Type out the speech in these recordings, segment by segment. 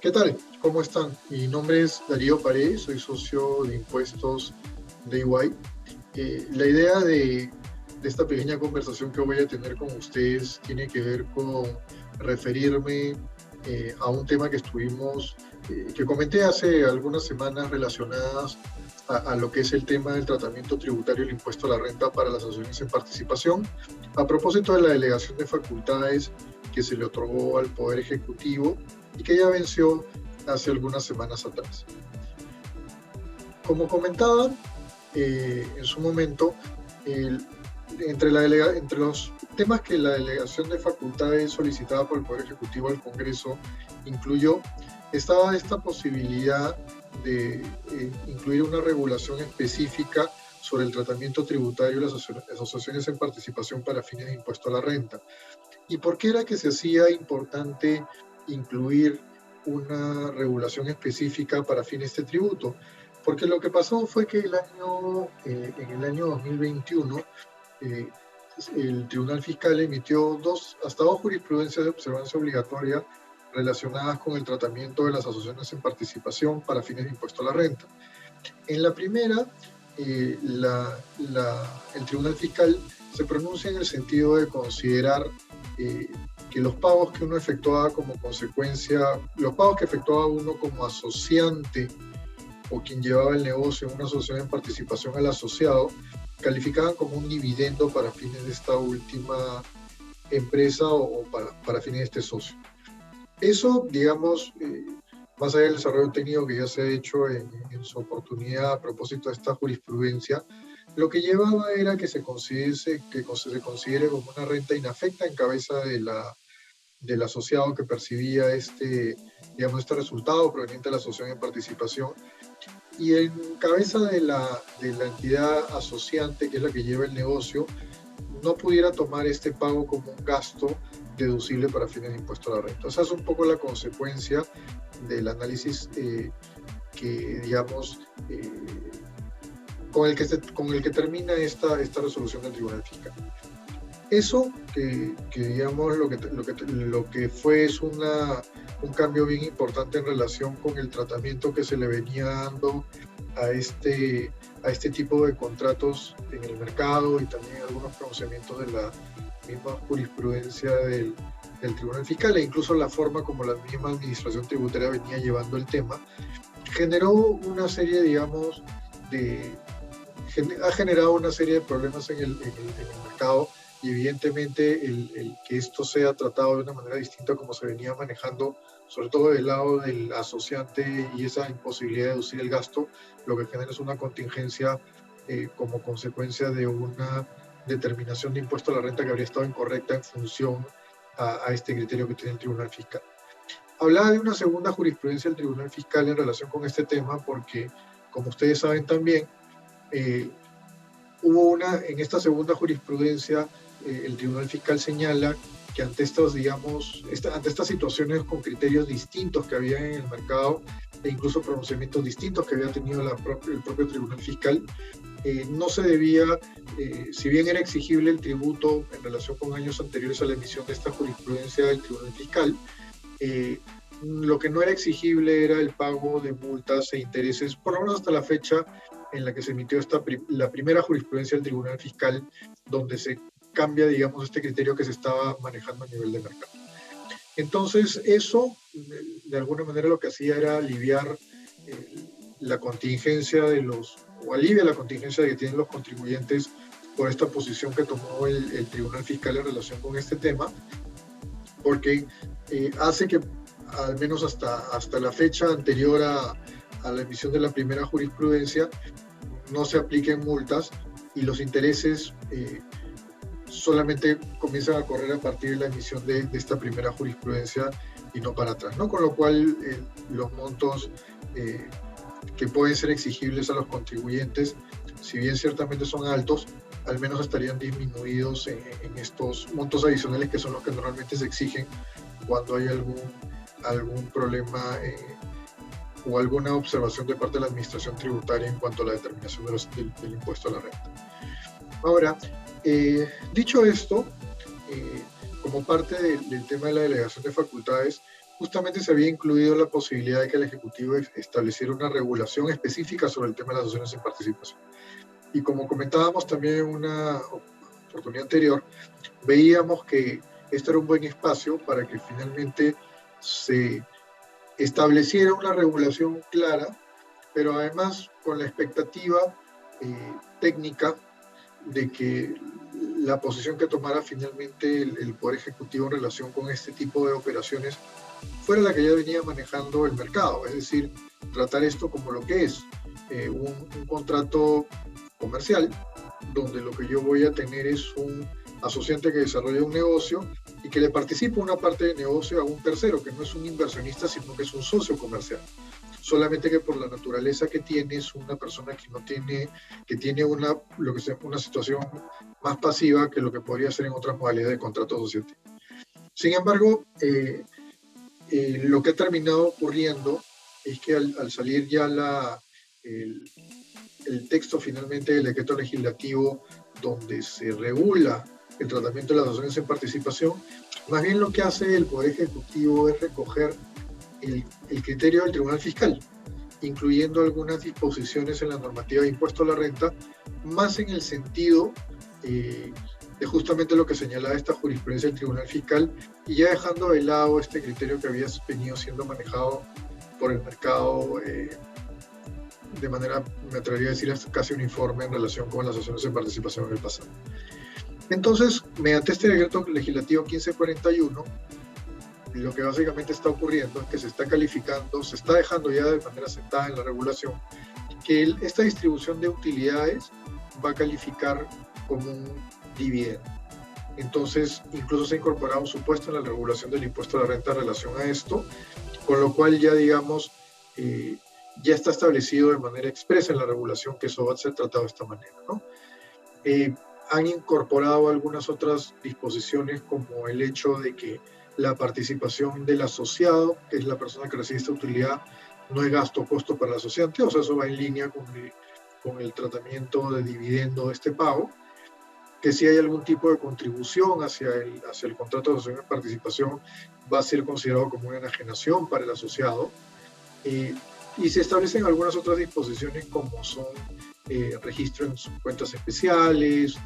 ¿Qué tal? ¿Cómo están? Mi nombre es Darío Paredes, soy socio de impuestos de EY. La idea de esta pequeña conversación que voy a tener con ustedes tiene que ver con referirme a un tema que comenté hace algunas semanas relacionadas a lo que es el tema del tratamiento tributario del impuesto a la renta para las asociaciones en participación, a propósito de la delegación de facultades que se le otorgó al Poder Ejecutivo y que ya venció hace algunas semanas atrás. Como comentaba en su momento, entre los temas que la delegación de facultades solicitada por el Poder Ejecutivo al Congreso incluyó, estaba esta posibilidad de incluir una regulación específica sobre el tratamiento tributario de las asociaciones en participación para fines de impuesto a la renta. ¿Y por qué era que se hacía importante incluir una regulación específica para fines de este tributo? Porque lo que pasó fue que en el año 2021 el Tribunal Fiscal emitió hasta dos jurisprudencias de observancia obligatoria relacionadas con el tratamiento de las asociaciones en participación para fines de impuesto a la renta. En la primera, el Tribunal Fiscal se pronuncia en el sentido de considerar que los pagos que uno efectuaba como consecuencia, los pagos que efectuaba uno como asociante o quien llevaba el negocio en una asociación en participación al asociado, calificaban como un dividendo para fines de esta última empresa o para fines de este socio. Eso, digamos, más allá del desarrollo técnico que ya se ha hecho en su oportunidad a propósito de esta jurisprudencia, lo que llevaba era que se considere como una renta inafecta en cabeza del asociado que percibía este resultado proveniente de la asociación en participación, y en cabeza de la entidad asociante, que es la que lleva el negocio, no pudiera tomar este pago como un gasto deducible para fines de impuesto a la renta. O sea, es un poco la consecuencia del análisis con el que termina esta resolución del Tribunal Fiscal. Eso digamos, lo que fue es un cambio bien importante en relación con el tratamiento que se le venía dando a este tipo de contratos en el mercado, y también algunos pronunciamientos de la misma jurisprudencia del Tribunal Fiscal, e incluso la forma como la misma administración tributaria venía llevando el tema, generó una serie, digamos, ha generado una serie de problemas en el mercado. Y evidentemente el que esto sea tratado de una manera distinta como se venía manejando, sobre todo del lado del asociante, y esa imposibilidad de deducir el gasto, lo que genera es una contingencia como consecuencia de una determinación de impuesto a la renta que habría estado incorrecta en función a este criterio que tiene el Tribunal Fiscal. Hablaba de una segunda jurisprudencia del Tribunal Fiscal en relación con este tema porque, como ustedes saben también, en esta segunda jurisprudencia, el Tribunal Fiscal señala que ante estas situaciones con criterios distintos que había en el mercado, e incluso pronunciamientos distintos que había tenido el propio Tribunal Fiscal, no se debía, si bien era exigible el tributo en relación con años anteriores a la emisión de esta jurisprudencia del Tribunal Fiscal, lo que no era exigible era el pago de multas e intereses, por lo menos hasta la fecha en la que se emitió la primera jurisprudencia del Tribunal Fiscal, donde se cambia, digamos, este criterio que se estaba manejando a nivel de mercado. Entonces, eso, de alguna manera, lo que hacía era aliviar la contingencia alivia la contingencia que tienen los contribuyentes por esta posición que tomó el Tribunal Fiscal en relación con este tema, porque hace que, al menos hasta la fecha anterior a la emisión de la primera jurisprudencia, no se apliquen multas, y los intereses solamente comienzan a correr a partir de la emisión de esta primera jurisprudencia y no para atrás, ¿no? Con lo cual los montos que pueden ser exigibles a los contribuyentes, si bien ciertamente son altos, al menos estarían disminuidos en estos montos adicionales, que son los que normalmente se exigen cuando hay algún problema o alguna observación de parte de la administración tributaria en cuanto a la determinación del impuesto a la renta. Ahora, dicho esto, como parte del tema de la delegación de facultades, justamente se había incluido la posibilidad de que el Ejecutivo estableciera una regulación específica sobre el tema de las asociaciones sin participación. Y como comentábamos también en una oportunidad anterior, veíamos que este era un buen espacio para que finalmente se estableciera una regulación clara, pero además con la expectativa técnica de que la posición que tomara finalmente el Poder Ejecutivo en relación con este tipo de operaciones fuera la que ya venía manejando el mercado, es decir, tratar esto como lo que es, un contrato comercial, donde lo que yo voy a tener es un asociante que desarrolla un negocio y que le participa una parte del negocio a un tercero, que no es un inversionista, sino que es un socio comercial. Solamente que por la naturaleza que tiene, es una persona que no tiene, que tiene una situación más pasiva que lo que podría ser en otras modalidades de contrato asociativo. Sin embargo, lo que ha terminado ocurriendo es que al salir ya el texto finalmente del decreto legislativo donde se regula el tratamiento de las asociaciones en participación, más bien lo que hace el Poder Ejecutivo es recoger el criterio del Tribunal Fiscal, incluyendo algunas disposiciones en la normativa de impuesto a la renta, más en el sentido de justamente lo que señalaba esta jurisprudencia del Tribunal Fiscal, y ya dejando de lado este criterio que había venido siendo manejado por el mercado de manera, me atrevería a decir, casi uniforme en relación con las asociaciones en participación en el pasado. Entonces, mediante este decreto legislativo 1541, lo que básicamente está ocurriendo es que se está calificando, se está dejando ya de manera sentada en la regulación, que esta distribución de utilidades va a calificar como un dividendo. Entonces, incluso se ha incorporado un supuesto en la regulación del impuesto a la renta en relación a esto, con lo cual ya, digamos, ya está establecido de manera expresa en la regulación que eso va a ser tratado de esta manera, ¿no? Han incorporado algunas otras disposiciones, como el hecho de que la participación del asociado, que es la persona que recibe esta utilidad, no es gasto o costo para el asociante, o sea, eso va en línea con el tratamiento de dividendo de este pago, que si hay algún tipo de contribución hacia el contrato de asociación de participación, va a ser considerado como una enajenación para el asociado, y se establecen algunas otras disposiciones como son registro en sus cuentas especiales,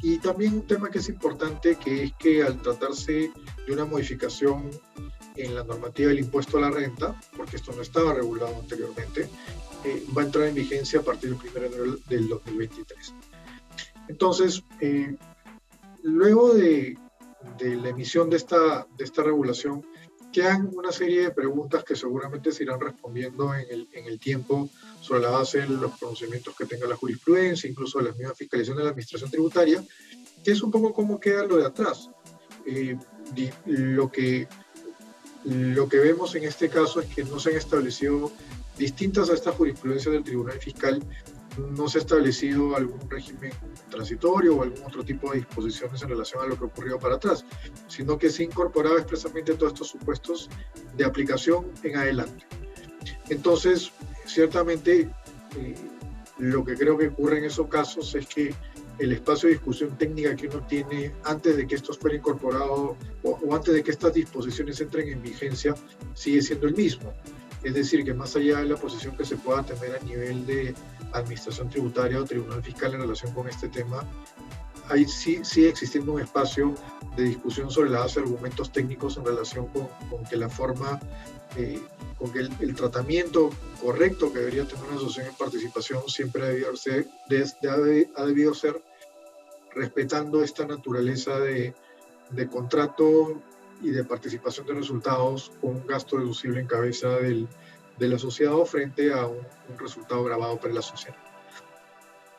y también un tema que es importante, que es que al tratarse de una modificación en la normativa del impuesto a la renta, porque esto no estaba regulado anteriormente, va a entrar en vigencia a partir del 1 de enero del 2023. Entonces, luego de la emisión de esta regulación, quedan una serie de preguntas que seguramente se irán respondiendo en el tiempo sobre la base de los conocimientos que tenga la jurisprudencia, incluso de la misma fiscalización de la administración tributaria, que es un poco cómo queda lo de atrás. Lo que vemos en este caso es que no se han establecido, distintas a esta jurisprudencia del Tribunal Fiscal, no se ha establecido algún régimen transitorio o algún otro tipo de disposiciones en relación a lo que ocurrió para atrás, sino que se incorporaba expresamente todos estos supuestos de aplicación en adelante. Entonces, ciertamente, lo que creo que ocurre en esos casos es que el espacio de discusión técnica que uno tiene antes de que esto fuera incorporado o antes de que estas disposiciones entren en vigencia sigue siendo el mismo. Es decir, que más allá de la posición que se pueda tener a nivel de administración tributaria o tribunal fiscal en relación con este tema, ahí sigue existiendo un espacio de discusión sobre la base de argumentos técnicos en relación con que la forma, con que el tratamiento correcto que debería tener una asociación en participación siempre ha debido ser respetando esta naturaleza de contrato y de participación de resultados con un gasto deducible en cabeza del asociado frente a un resultado grabado para el asociado.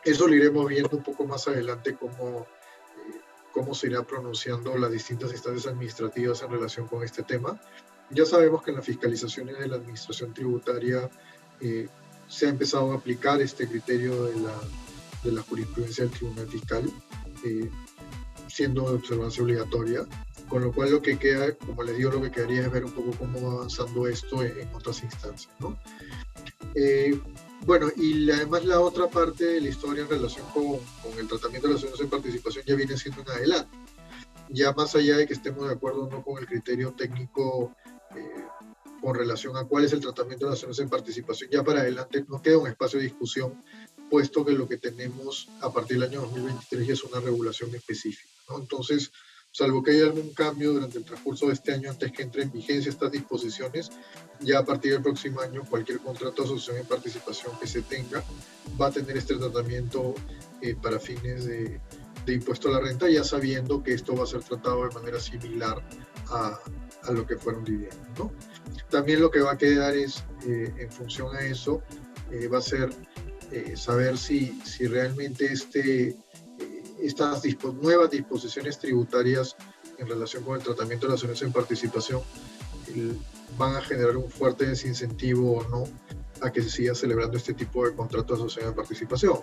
Eso lo iremos viendo un poco más adelante cómo se irá pronunciando las distintas instancias administrativas en relación con este tema. Ya sabemos que en las fiscalizaciones de la administración tributaria se ha empezado a aplicar este criterio de la jurisprudencia del Tribunal Fiscal, siendo de observancia obligatoria, con lo cual lo que queda, como les digo, lo que quedaría es ver un poco cómo va avanzando esto en otras instancias, ¿no? Bueno, y además la otra parte de la historia en relación con el tratamiento de las asociaciones en participación ya viene siendo en adelante. ya más allá de que estemos de acuerdo o no con el criterio técnico con relación a cuál es el tratamiento de las acciones en participación, ya para adelante no queda un espacio de discusión, puesto que lo que tenemos a partir del año 2023 ya es una regulación específica, ¿no? Entonces, salvo que haya algún cambio durante el transcurso de este año antes que entre en vigencia estas disposiciones, ya a partir del próximo año cualquier contrato de asociación en participación que se tenga va a tener este tratamiento para fines de impuesto a la renta, ya sabiendo que esto va a ser tratado de manera similar a lo que fueron dividendos, ¿no? También lo que va a quedar es, en función a eso, va a ser saber si realmente estas nuevas disposiciones tributarias en relación con el tratamiento de las acciones en participación van a generar un fuerte desincentivo o no a que se siga celebrando este tipo de contratos de asociación de participación.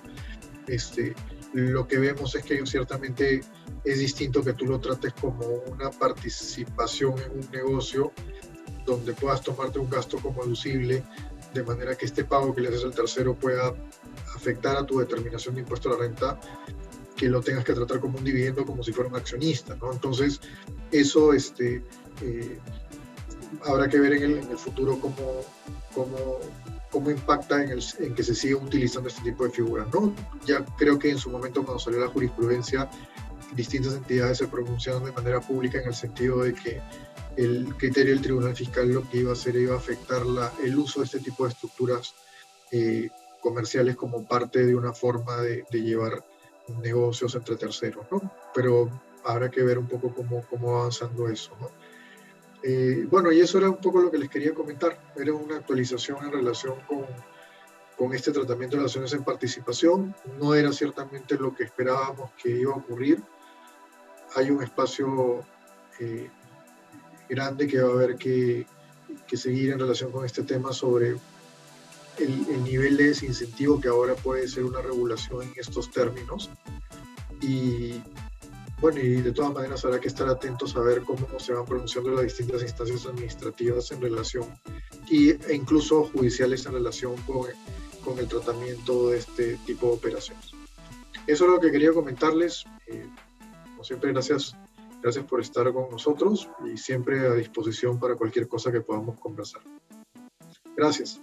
Lo que vemos es que ciertamente es distinto que tú lo trates como una participación en un negocio donde puedas tomarte un gasto como deducible, de manera que este pago que le haces al tercero pueda afectar a tu determinación de impuesto a la renta, que lo tengas que tratar como un dividendo, como si fuera un accionista, ¿no? Entonces, eso habrá que ver en el futuro cómo impacta en que se siga utilizando este tipo de figuras, ¿no? Ya creo que en su momento, cuando salió la jurisprudencia, distintas entidades se pronunciaron de manera pública en el sentido de que el criterio del Tribunal Fiscal lo que iba a hacer iba a afectar el uso de este tipo de estructuras comerciales como parte de una forma de llevar negocios entre terceros, ¿no? Pero habrá que ver un poco cómo va avanzando eso, ¿no? Bueno, y eso era un poco lo que les quería comentar. Era una actualización en relación con este tratamiento de las acciones en participación. No era ciertamente lo que esperábamos que iba a ocurrir. Hay un espacio grande que va a haber que seguir en relación con este tema sobre el nivel de desincentivo que ahora puede ser una regulación en estos términos. Y bueno, y de todas maneras habrá que estar atentos a ver cómo se van pronunciando las distintas instancias administrativas en relación, e incluso judiciales en relación con el tratamiento de este tipo de operaciones. Eso es lo que quería comentarles. Como siempre, gracias por estar con nosotros y siempre a disposición para cualquier cosa que podamos conversar. Gracias.